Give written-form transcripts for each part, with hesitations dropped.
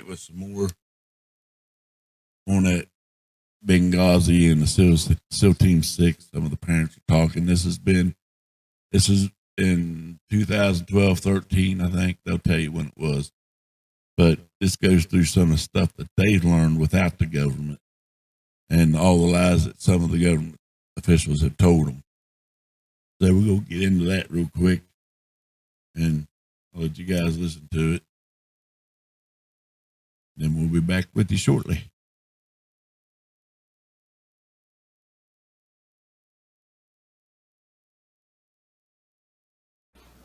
back with some more on that Benghazi and the SEAL Team 6. Some of the parents are talking. This is in 2012, 13, I think. They'll tell you when it was. But this goes through some of the stuff that they've learned without the government and all the lies that some of the government officials have told them. So we're going to get into that real quick, and I'll let you guys listen to it. Then we'll be back with you shortly.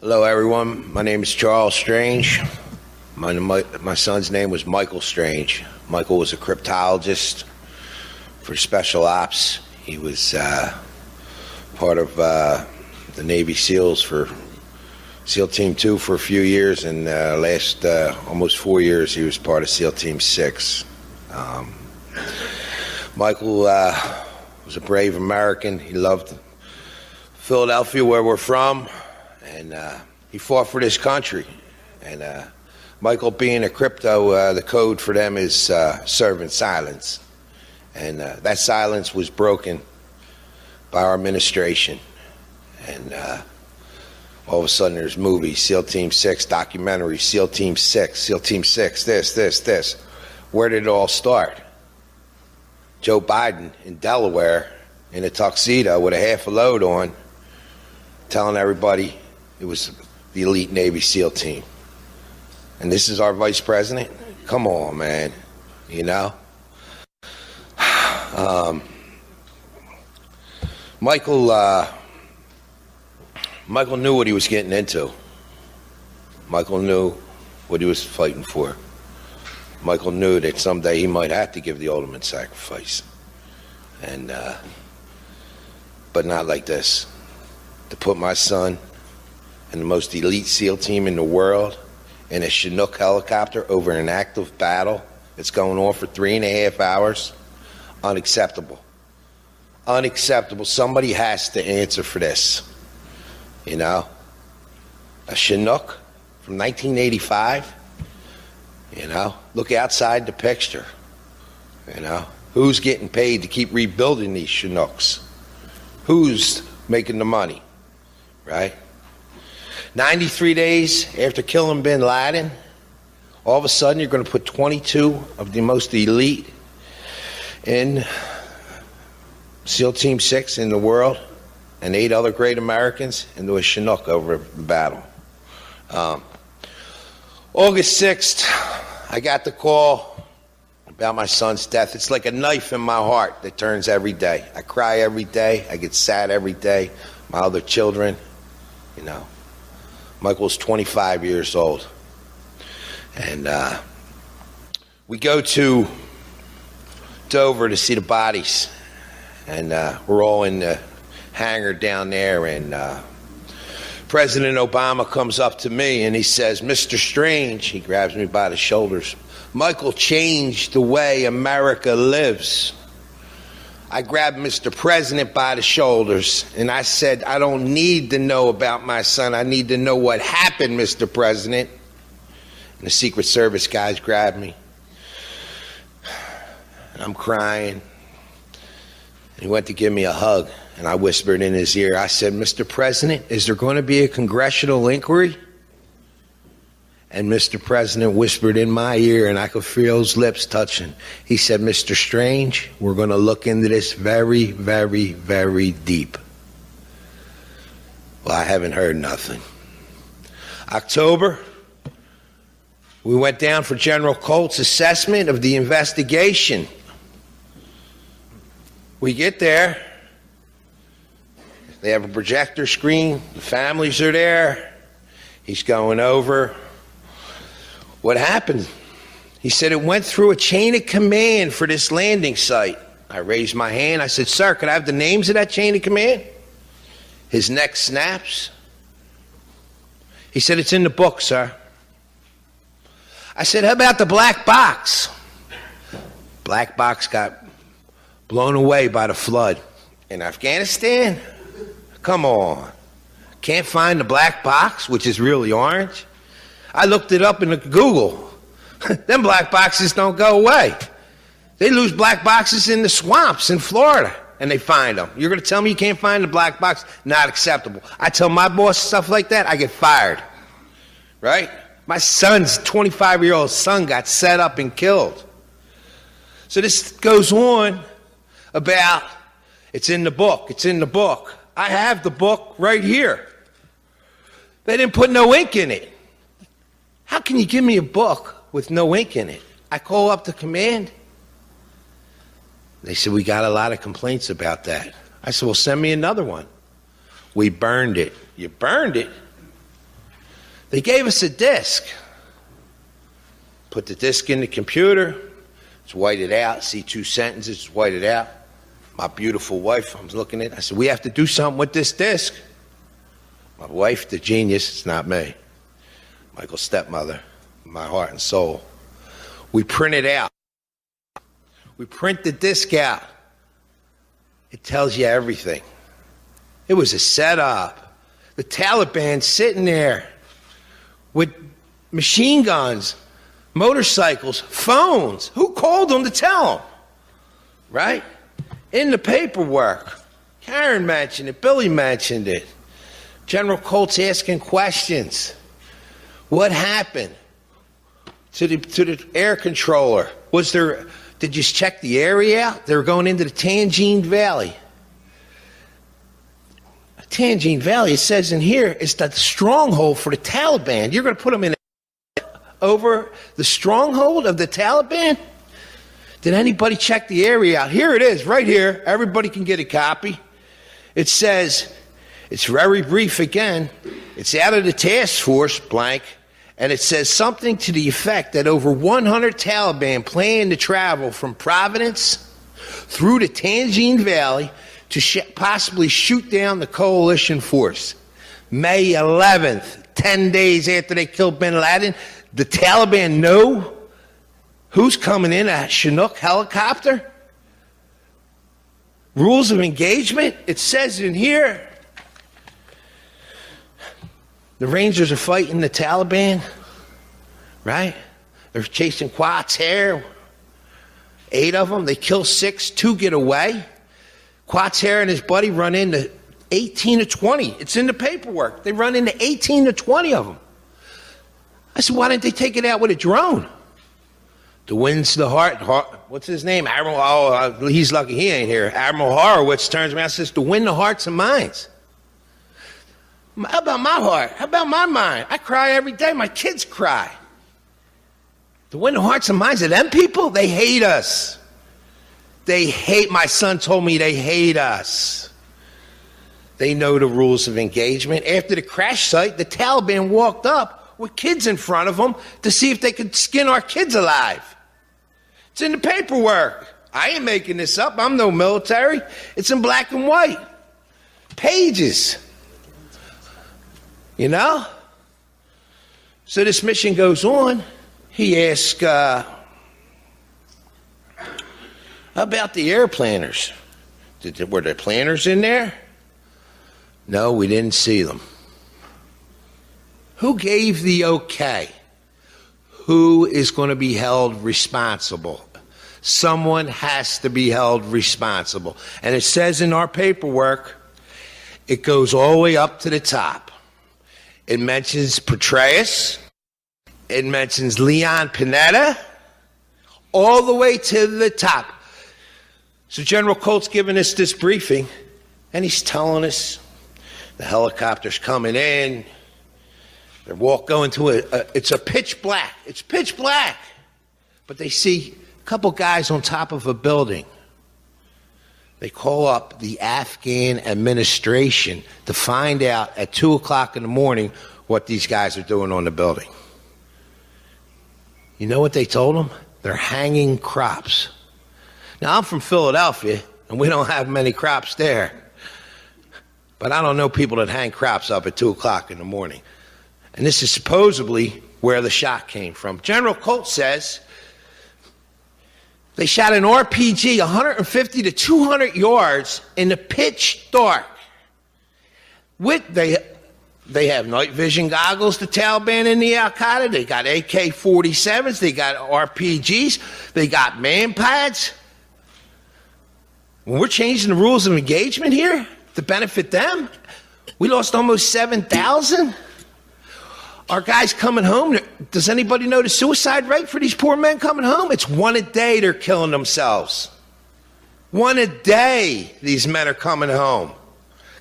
Hello, everyone. My name is Charles Strange. My son's name was Michael Strange. Michael was a cryptologist for Special Ops. He was part of the Navy SEALs for SEAL Team 2 for a few years, and last almost 4 years he was part of SEAL Team 6. Michael was a brave American. He loved Philadelphia, where we're from, and he fought for this country. And Michael, being a crypto, the code for them is serve in silence. And that silence was broken by our administration. And all of a sudden there's movies, SEAL Team 6, documentary, SEAL Team 6, SEAL Team 6, this. Where did it all start? Joe Biden in Delaware in a tuxedo with a half a load on, telling everybody it was the elite Navy SEAL team. And this is our vice president? Come on, man. You know? Michael knew what he was getting into. Michael knew what he was fighting for. Michael knew that someday he might have to give the ultimate sacrifice. And, but not like this. To put my son and the most elite SEAL team in the world in a Chinook helicopter over an active battle that's going on for 3.5 hours, unacceptable. Unacceptable. Somebody has to answer for this. You know? A Chinook from 1985. You know? Look outside the picture. You know? Who's getting paid to keep rebuilding these Chinooks? Who's making the money? Right? 93 days after killing bin Laden, all of a sudden you're going to put 22 of the most elite in SEAL Team 6 in the world and 8 other great Americans into a Chinook over the battle. August 6th, I got the call about my son's death. It's like a knife in my heart that turns every day. I cry every day. I get sad every day. My other children, you know. Michael's 25 years old. And we go to Dover to see the bodies. And we're all in the hangar down there. And President Obama comes up to me and he says, "Mr. Strange," he grabs me by the shoulders, "Michael changed the way America lives." I grabbed Mr. President by the shoulders and I said, "I don't need to know about my son. I need to know what happened, Mr. President." And the Secret Service guys grabbed me. And I'm crying. And he went to give me a hug. And I whispered in his ear, I said, "Mr. President, is there going to be a congressional inquiry?" And Mr. President whispered in my ear, and I could feel his lips touching. He said, "Mr. Strange, we're going to look into this very, very, very deep." Well, I haven't heard nothing. October, we went down for General Colt's assessment of the investigation. We get there. They have a projector screen. The families are there. He's going over what happened. He said it went through a chain of command for this landing site. I raised my hand. I said, "Sir, could I have the names of that chain of command?" His neck snaps. He said, "It's in the book, sir." I said, "How about the black box?" Black box got blown away by the flood. In Afghanistan? Come on. Can't find the black box, which is really orange? I looked it up in Google. Them black boxes don't go away. They lose black boxes in the swamps in Florida, and they find them. You're going to tell me you can't find the black box? Not acceptable. I tell my boss stuff like that, I get fired. Right? My son's 25-year-old son got set up and killed. So this goes on about, it's in the book, it's in the book. I have the book right here. They didn't put no ink in it. How can you give me a book with no ink in it? I call up the command. They said, we got a lot of complaints about that. I said, well, send me another one. We burned it. You burned it? They gave us a disc. Put the disc in the computer. It's whited out. See 2 sentences. It's whited out. My beautiful wife, I'm looking at it. I said, we have to do something with this disc. My wife, the genius, it's not me. Michael's stepmother, my heart and soul. We print it out. We print the disc out. It tells you everything. It was a setup. The Taliban sitting there with machine guns, motorcycles, phones. Who called them to tell them? Right? In the paperwork. Karen mentioned it. Billy mentioned it. General Colt's asking questions. What happened to the air controller? Did you check the area out? They were going into the Tangine Valley. Tangine Valley, it says in here, is the stronghold for the Taliban. You're going to put them in over the stronghold of the Taliban? Did anybody check the area out? Here it is, right here. Everybody can get a copy. It says, it's very brief again. It's out of the task force, blank. And it says something to the effect that over 100 Taliban plan to travel from Providence through the Tangine Valley to possibly shoot down the coalition force. May 11th, 10 days after they killed bin Laden, the Taliban know who's coming in a Chinook helicopter? Rules of engagement? It says in here, the Rangers are fighting the Taliban, right? They're chasing Quater, 8 of them. They kill 6, 2 get away. Quater and his buddy run into 18 to 20. It's in the paperwork. They run into 18 to 20 of them. I said, why didn't they take it out with a drone? To wins the heart, what's his name? Admiral, he's lucky he ain't here. Admiral Horowitz turns around and says, to win the hearts and minds. How about my heart? How about my mind? I cry every day. My kids cry. To win the hearts and minds of them people, they hate us. They hate, my son told me they hate us. They know the rules of engagement. After the crash site, the Taliban walked up with kids in front of them to see if they could skin our kids alive. It's in the paperwork. I ain't making this up. I'm no military. It's in black and white. Pages. You know? So this mission goes on. He asks, about the air planners. Were there planners in there? No, we didn't see them. Who gave the okay? Who is going to be held responsible? Someone has to be held responsible. And it says in our paperwork, it goes all the way up to the top. It mentions Petraeus. It mentions Leon Panetta. All the way to the top. So General Colt's giving us this briefing, and he's telling us the helicopter's coming in. They're going to it's a pitch black. It's pitch black. But they see a couple guys on top of a building. They call up the Afghan administration to find out at 2 o'clock in the morning what these guys are doing on the building. You know what they told them? They're hanging crops. Now, I'm from Philadelphia, and we don't have many crops there. But I don't know people that hang crops up at 2 o'clock in the morning. And this is supposedly where the shot came from. General Colt says they shot an RPG 150 to 200 yards in the pitch dark. They They have night vision goggles, the Taliban and the Al-Qaeda. They got AK-47s. They got RPGs. They got man pads. When we're changing the rules of engagement here to benefit them, we lost almost 7,000. Our guys coming home, does anybody know the suicide rate for these poor men coming home? It's 1 a day they're killing themselves. 1 a day these men are coming home,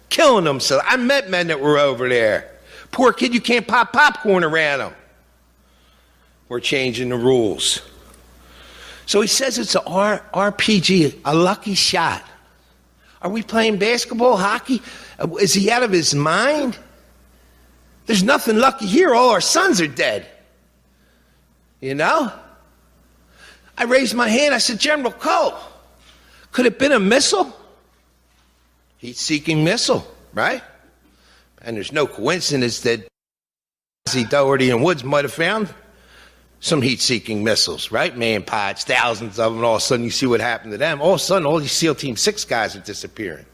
killing themselves. I met men that were over there. Poor kid, you can't pop popcorn around them. We're changing the rules. So he says it's an RPG, a lucky shot. Are we playing basketball, hockey? Is he out of his mind? There's nothing lucky here. All our sons are dead. You know? I raised my hand. I said, General Colt, could it have been a missile? Heat-seeking missile, right? And there's no coincidence that Doherty and Woods might have found some heat-seeking missiles, right? Man pods, thousands of them, and all of a sudden you see what happened to them. All of a sudden, all these SEAL Team 6 guys are disappearing.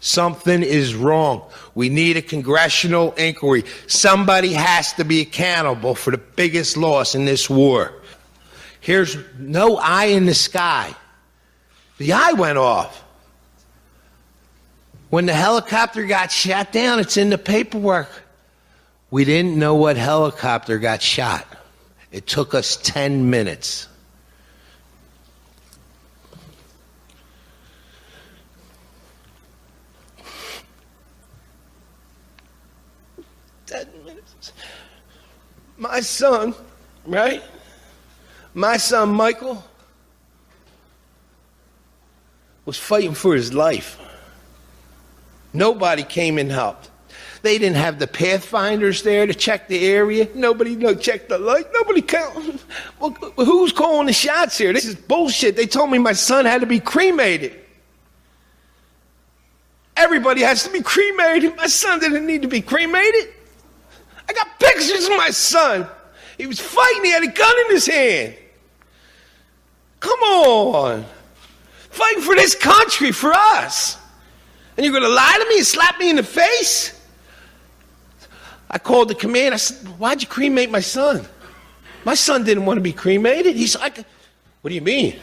Something is wrong. We need a congressional inquiry. Somebody has to be accountable for the biggest loss in this war. Here's no eye in the sky. The eye went off. When the helicopter got shot down, it's in the paperwork. We didn't know what helicopter got shot. It took us 10 minutes. My son, right? My son, Michael, was fighting for his life. Nobody came and helped. They didn't have the pathfinders there to check the area. Nobody checked the light. Nobody count. Well, who's calling the shots here? This is bullshit. They told me my son had to be cremated. Everybody has to be cremated. My son didn't need to be cremated. I got pictures of my son. He was fighting. He had a gun in his hand. Come on. Fighting for this country, for us. And you're going to lie to me and slap me in the face? I called the command. I said, why'd you cremate my son? My son didn't want to be cremated. He's like, what do you mean?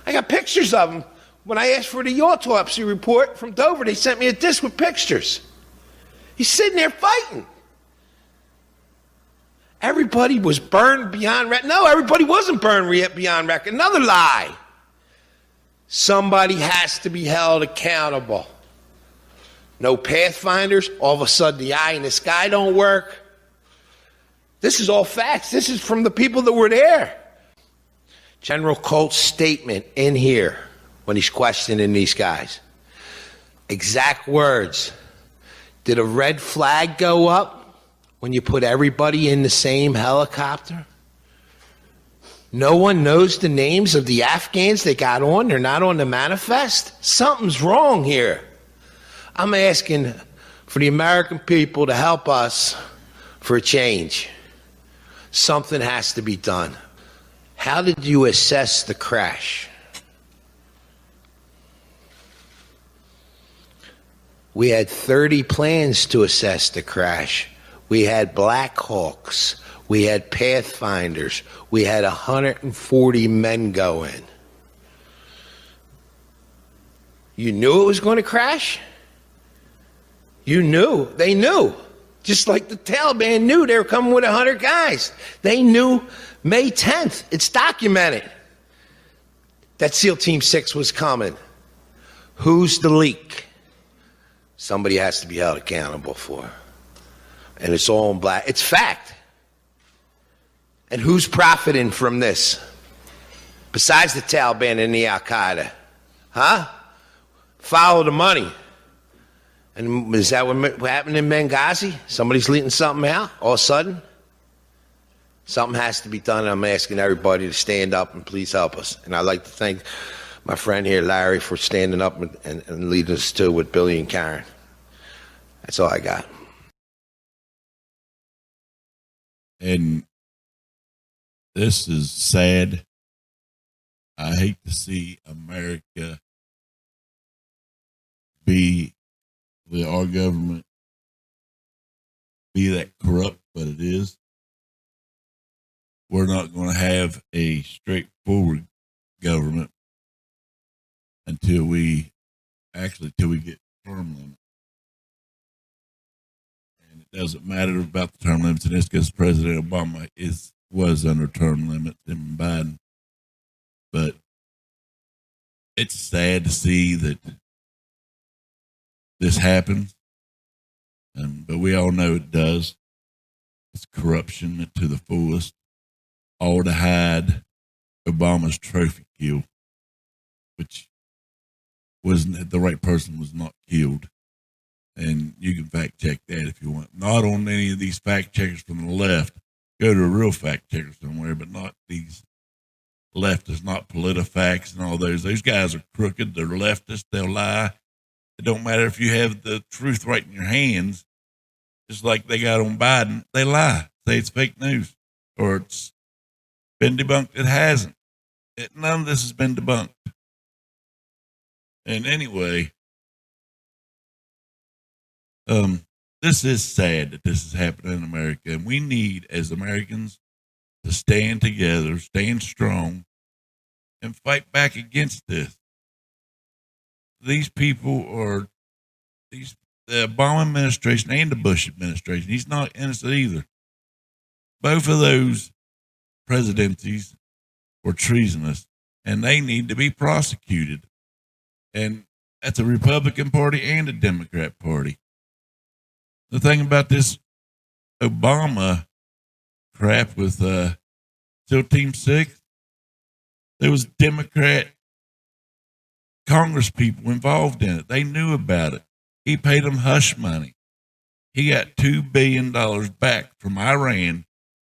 I got pictures of him. When I asked for the autopsy report from Dover, they sent me a disc with pictures. He's sitting there fighting. Everybody was burned beyond record. No, everybody wasn't burned beyond record. Another lie. Somebody has to be held accountable. No pathfinders. All of a sudden, the eye in the sky don't work. This is all facts. This is from the people that were there. General Colt's statement in here when he's questioning these guys. Exact words. Did a red flag go up when you put everybody in the same helicopter? No one knows the names of the Afghans that got on. They're not on the manifest. Something's wrong here. I'm asking for the American people to help us for a change. Something has to be done. How did you assess the crash? We had 30 plans to assess the crash. We had Black Hawks. We had Pathfinders. We had 140 men go in. You knew it was going to crash? You knew. They knew. Just like the Taliban knew they were coming with 100 guys. They knew May 10th. It's documented that SEAL Team 6 was coming. Who's the leak? Somebody has to be held accountable for. And it's all in black. It's fact. And who's profiting from this? Besides the Taliban and the Al-Qaeda? Huh? Follow the money. And is that what happened in Benghazi? Somebody's leaking something out all of a sudden? Something has to be done, and I'm asking everybody to stand up and please help us. And I'd like to thank my friend here, Larry, for standing up and leading us too with Billy and Karen. That's all I got. And this is sad. I hate to see America be our government be that corrupt, but it is. We're not going to have a straightforward government until we get term limits. And it doesn't matter about the term limits in this because President Obama was under term limits in Biden. But it's sad to see that this happens. But we all know it does. It's corruption to the fullest, all to hide Obama's trophy kill, which wasn't the right person was not killed. And you can fact check that if you want. Not on any of these fact checkers from the left. Go to a real fact checker somewhere, but not these leftists, not PolitiFacts and all those. Those guys are crooked. They're leftists. They'll lie. It don't matter if you have the truth right in your hands. Just like they got on Biden, they lie. Say it's fake news or it's been debunked. It hasn't. None of this has been debunked. And anyway, this is sad that this is happening in America. And we need, as Americans, to stand together, stand strong, and fight back against this. These people are the Obama administration and the Bush administration. He's not innocent either. Both of those presidencies were treasonous, and they need to be prosecuted. And that's the Republican Party and the Democrat Party. The thing about this Obama crap with SEAL Team 6, there was Democrat Congress people involved in it. They knew about it. He paid them hush money. He got $2 billion back from Iran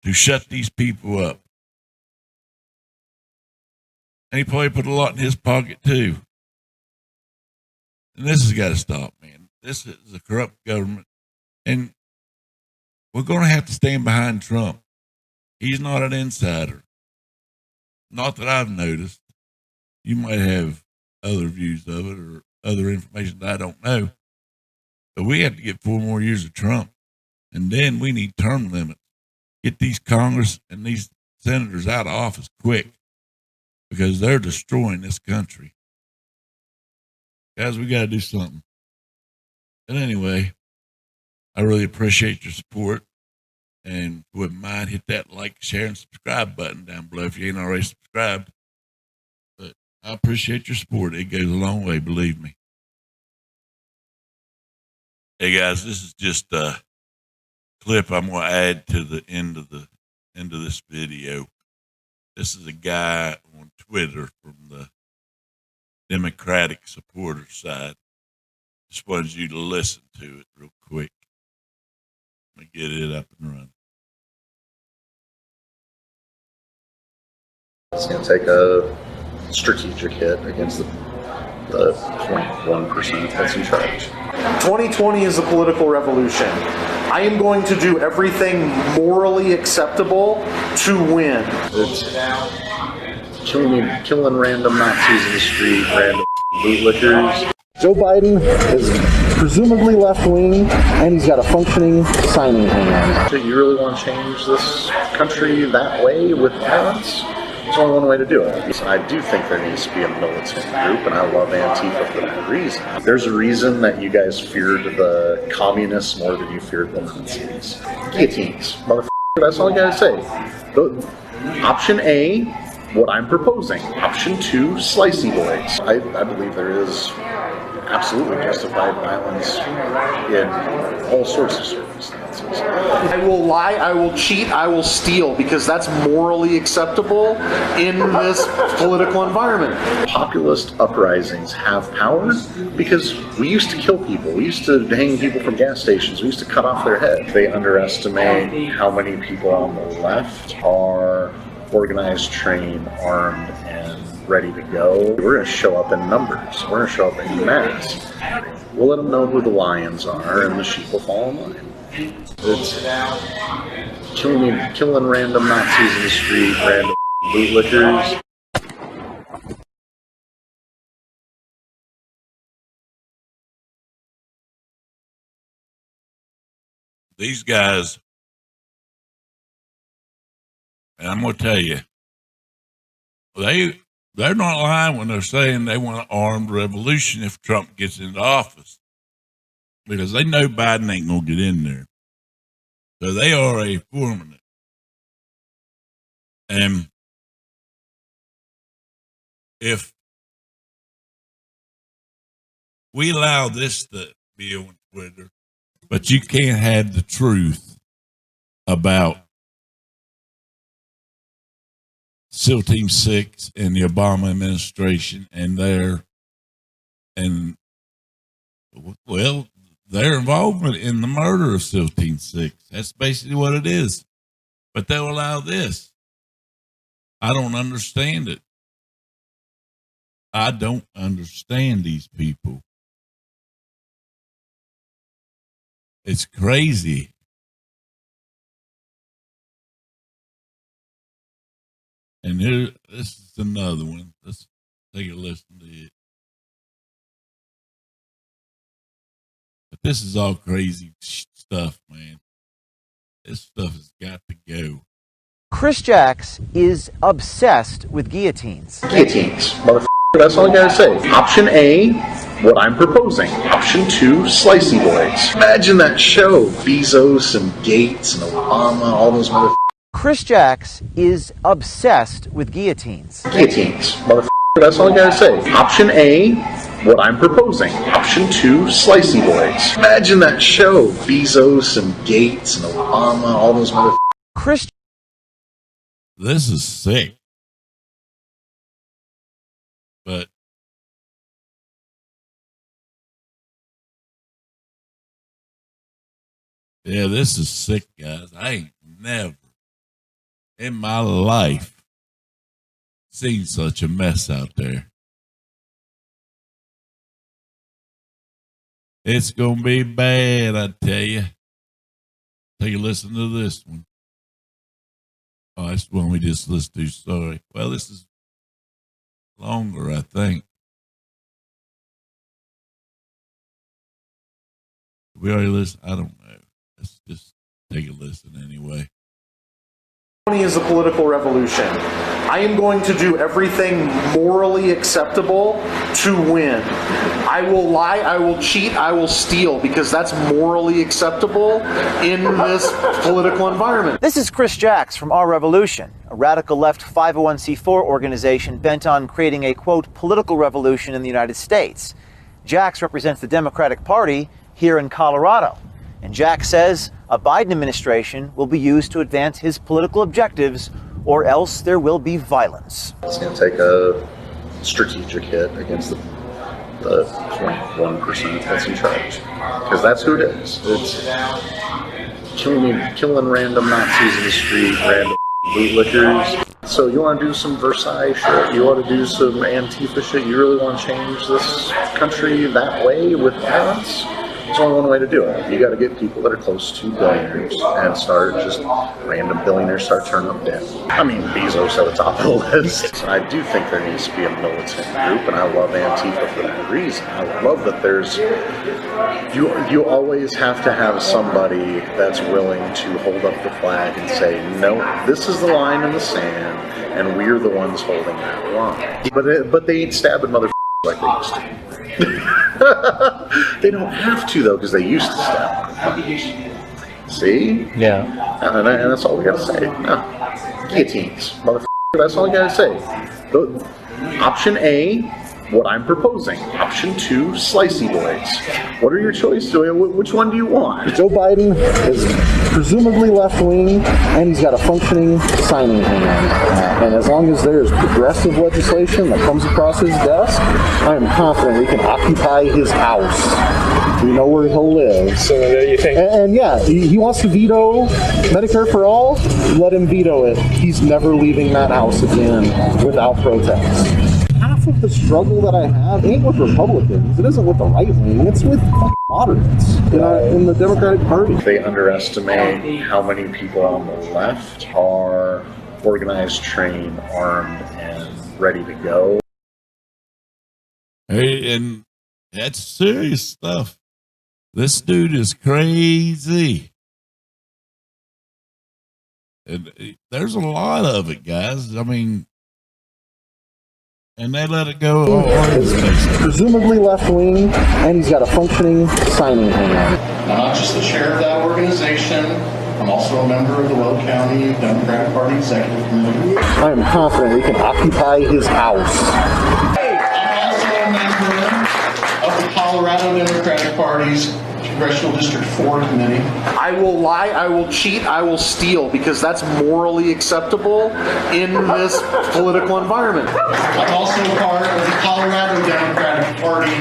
to shut these people up. And he probably put a lot in his pocket too. And this has got to stop, man. This is a corrupt government. And we're going to have to stand behind Trump. He's not an insider. Not that I've noticed. You might have other views of it or other information that I don't know. But we have to get 4 more years of Trump. And then we need term limits. Get these Congress and these senators out of office quick because they're destroying this country. Guys, we got to do something. But anyway, I really appreciate your support. And if you wouldn't mind, hit that like, share, and subscribe button down below if you ain't already subscribed. But I appreciate your support. It goes a long way, believe me. Hey guys, this is just a clip I'm going to add to the end of this video. This is a guy on Twitter from the Democratic supporter side. Just wanted you to listen to it real quick. Let me get it up and running. It's going to take a strategic hit against the 0.1% that's in charge. 2020 is a political revolution. I am going to do everything morally acceptable to win. It's killing random Nazis in the street, random bootlickers. Joe Biden is presumably left-wing, and he's got a functioning signing hand. Do you really want to change this country that way with violence? There's only one way to do it. I do think there needs to be a militant group, and I love Antifa for that reason. There's a reason that you guys feared the communists more than you feared the Nazis. Guillotines. Motherfucker, that's all I gotta say. Option A, what I'm proposing. Option 2, slicey boys. I believe there is absolutely justified violence in all sorts of circumstances. I will lie, I will cheat, I will steal, because that's morally acceptable in this political environment. Populist uprisings have power because we used to kill people. We used to hang people from gas stations. We used to cut off their head. They underestimate how many people on the left are organized, trained, armed, and ready to go. We're going to show up in numbers. We're going to show up in mass. We'll let them know who the lions are, and the sheep will fall in line. It's killing random Nazis in the street, random bootlickers. these guys, and I'm going to tell you, they're not lying when they're saying they want an armed revolution if Trump gets into office, because they know Biden ain't going to get in there. So they are a forming it. And if we allow this to be on Twitter, but you can't have the truth about SEAL Team 6 and the Obama administration and their involvement in the murder of SEAL Team 6. That's basically what it is. But they'll allow this. I don't understand it. I don't understand these people. It's crazy. And here, this is another one. Let's take a listen to it. But this is all crazy stuff, man. This stuff has got to go. Chris Jacks is obsessed with guillotines. Guillotines, motherfucker. That's all I gotta say. Option A, what I'm proposing. Option 2, slicey boys. Imagine that show. Bezos and Gates and Obama, all those motherfuckers. Chris Jacks is obsessed with guillotines. Guillotines, motherfucker. That's all I gotta say. Option A, what I'm proposing. Option 2, slicey boys. Imagine that show. Bezos and Gates and Obama, all those motherfuckers. Chris. This is sick. But yeah, this is sick, guys. I ain't never in my life seen such a mess out there. It's going to be bad, I tell you. Take a listen to this one. Oh, that's one we just listened to. Sorry. Well, this is longer, I think. We already listened. I don't know. Let's just take a listen anyway. Is a political revolution. I am going to do everything morally acceptable to win. I will lie, I will cheat, I will steal, because that's morally acceptable in this political environment. This is Chris Jacks from Our Revolution, a radical left 501c4 organization bent on creating a, quote, political revolution in the United States. Jacks represents the Democratic Party here in Colorado. And Jacks says a Biden administration will be used to advance his political objectives, or else there will be violence. It's going to take a strategic hit against the 0.1% that's in charge. Because that's who it is. It's killing random Nazis in the street, random bootlickers. So you want to do some Versailles shit? You want to do some Antifa shit? You really want to change this country that way with violence? There's only one way to do it. You got to get people that are close to billionaires and start just random billionaires start turning them down. I mean, Bezos at the top of the list. I do think there needs to be a militant group, and I love Antifa for that reason. I love that there's you always have to have somebody that's willing to hold up the flag and say, no, this is the line in the sand, and we're the ones holding that line. But they ain't stabbing motherfuckers like they used to. They don't have to, though, because they used to stab. See? Yeah. And that's all we gotta say. No. Guillotines, motherfucker. That's all I gotta say. Option A, what I'm proposing. Option 2, slicey boys. What are your choices? Which one do you want? Joe Biden is presumably left-wing, and he's got a functioning signing hand. And as long as there is progressive legislation that comes across his desk, I am confident we can occupy his house. We know where he'll live. So there you think. And yeah, he wants to veto Medicare for all. Let him veto it. He's never leaving that house again without protest. Half of the struggle that I have ain't with Republicans. It isn't with the right wing. It's with moderates in the Democratic Party. They underestimate how many people on the left are organized, trained, armed, and ready to go. Hey, and that's serious stuff. This dude is crazy. And there's a lot of it, guys. I mean, and they let it go all over the place. Presumably left wing, and he's got a functioning signing hand. I'm not just the chair of that organization, I'm also a member of the Weld County Democratic Party Executive Committee. I am confident we can occupy his house. I'm also a member of the Colorado Democratic Party's Congressional District 4 Committee. I will lie, I will cheat, I will steal, because that's morally acceptable in this political environment. I'm also part of the Colorado Democratic Party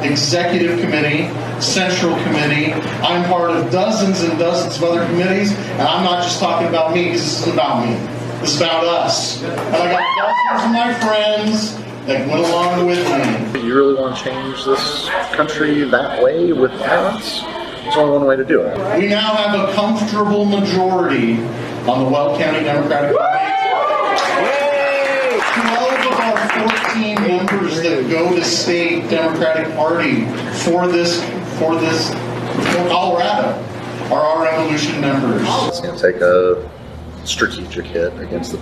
Executive Committee, Central Committee. I'm part of dozens and dozens of other committees, and I'm not just talking about me, because this isn't about me. This is about us. And I got dozens of my friends that went along with me. You really want to change this country that way with violence? There's only one way to do it. We now have a comfortable majority on the Weld County Democratic Party. 12 of our 14 members that go to state Democratic Party for Colorado are our Revolution members. It's going to take a strategic hit against the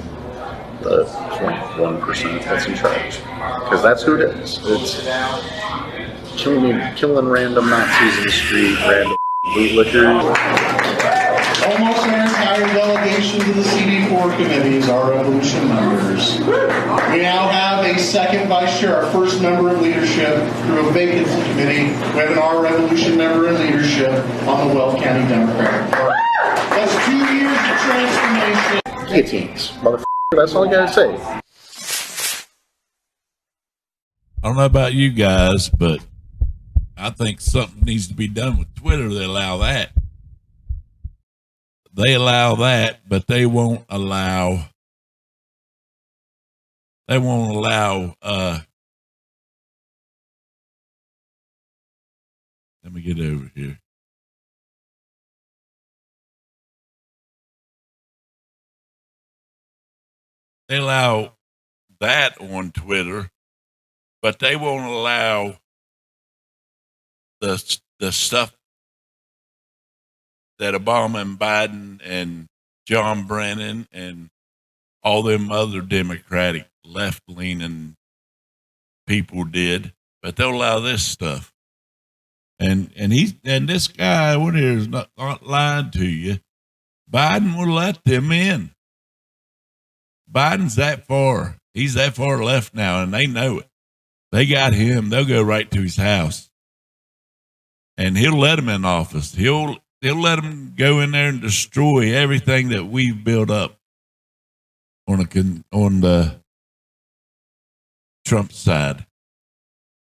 0.1% that's in charge, because that's who it is. It's killing random Nazis in the street, random bootlickers. Almost our entire delegation to the CD4 committee is our Revolution members. We now have a second vice chair, our first member of leadership through a vacancy committee. We have an our Revolution member in leadership on the Weld County Democratic Party. That's 2 years of transformation. Guillotines, motherfucker. That's all I gotta say. I don't know about you guys, but I think something needs to be done with Twitter. They allow that. They allow that, but they won't allow. Let me get over here. They allow that on Twitter, but they won't allow the stuff that Obama and Biden and John Brennan and all them other Democratic left-leaning people did, but they'll allow this stuff. And this guy over here is not lying to you. Biden will let them in. Biden's that far. He's that far left now, and they know it. They got him. They'll go right to his house, and he'll let him in office. He'll let him go in there and destroy everything that we've built up on the Trump side.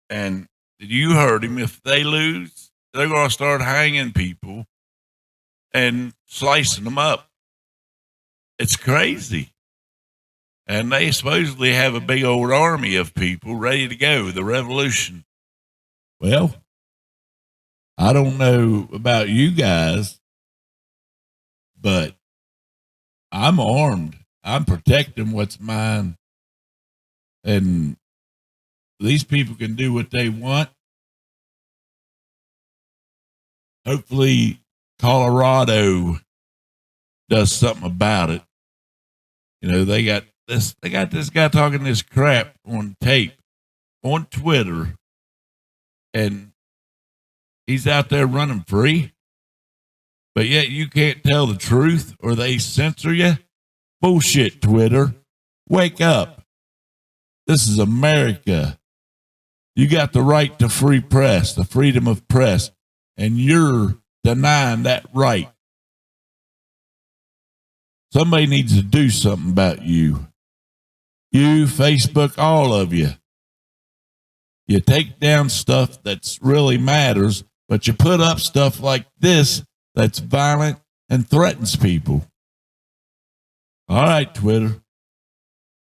And you heard him. If they lose, they're going to start hanging people and slicing them up. It's crazy. And they supposedly have a big old army of people ready to go, the revolution. Well, I don't know about you guys, but I'm armed. I'm protecting what's mine. And these people can do what they want. Hopefully, Colorado does something about it. You know, they got this guy talking this crap on tape, on Twitter, and he's out there running free, but yet you can't tell the truth or they censor you. Bullshit, Twitter. Wake up. This is America. You got the right to free press, the freedom of press, and you're denying that right. Somebody needs to do something about you. You, Facebook, all of you. You take down stuff that really matters, but you put up stuff like this that's violent and threatens people. All right, Twitter.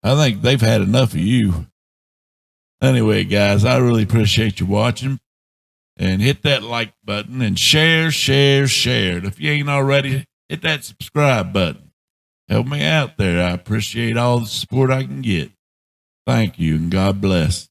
I think they've had enough of you. Anyway, guys, I really appreciate you watching. And hit that like button and share. If you ain't already, hit that subscribe button. Help me out there. I appreciate all the support I can get. Thank you, and God bless.